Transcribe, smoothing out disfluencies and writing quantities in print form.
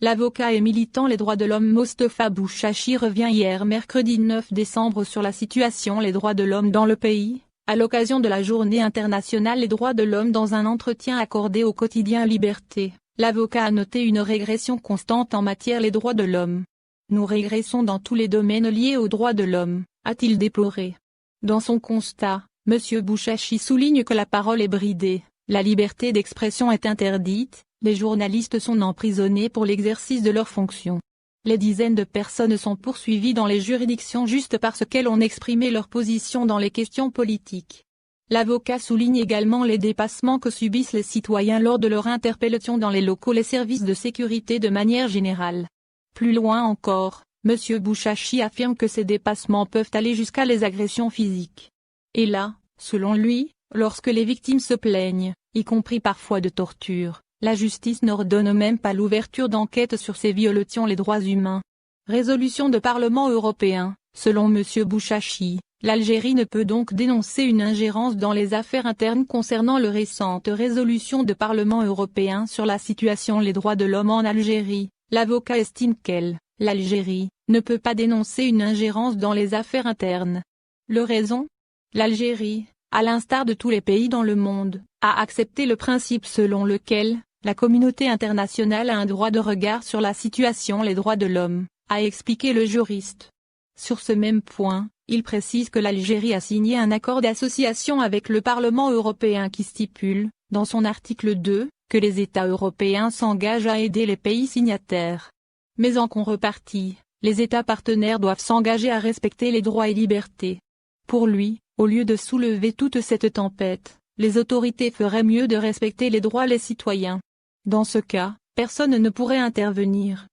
L'avocat et militant les droits de l'homme Mostafa Bouchachi revient hier mercredi 9 décembre sur la situation les droits de l'homme dans le pays, à l'occasion de la Journée internationale des droits de l'homme. Dans un entretien accordé au quotidien Liberté, l'avocat a noté une régression constante en matière des droits de l'homme. Nous régressons dans tous les domaines liés aux droits de l'homme, a-t-il déploré. Dans son constat, M. Bouchachi souligne que la parole est bridée, la liberté d'expression est interdite, les journalistes sont emprisonnés pour l'exercice de leurs fonctions. Les dizaines de personnes sont poursuivies dans les juridictions juste parce qu'elles ont exprimé leur position dans les questions politiques. L'avocat souligne également les dépassements que subissent les citoyens lors de leur interpellation dans les locaux, les services de sécurité de manière générale. Plus loin encore, M. Bouchachi affirme que ces dépassements peuvent aller jusqu'à les agressions physiques. Et là, selon lui, lorsque les victimes se plaignent, y compris parfois de torture, la justice n'ordonne même pas l'ouverture d'enquêtes sur ces violations des droits humains. Résolution de Parlement européen. Selon M. Bouchachi, l'Algérie ne peut donc dénoncer une ingérence dans les affaires internes concernant la récente résolution de Parlement européen sur la situation des droits de l'homme en Algérie. L'avocat estime l'Algérie ne peut pas dénoncer une ingérence dans les affaires internes. Le raison ? L'Algérie, à l'instar de tous les pays dans le monde, a accepté le principe selon lequel la communauté internationale a un droit de regard sur la situation des droits de l'homme, a expliqué le juriste. Sur ce même point, il précise que l'Algérie a signé un accord d'association avec le Parlement européen qui stipule, dans son article 2, que les États européens s'engagent à aider les pays signataires. Mais en contrepartie, les États partenaires doivent s'engager à respecter les droits et libertés. Pour lui, au lieu de soulever toute cette tempête, les autorités feraient mieux de respecter les droits des citoyens. Dans ce cas, personne ne pourrait intervenir.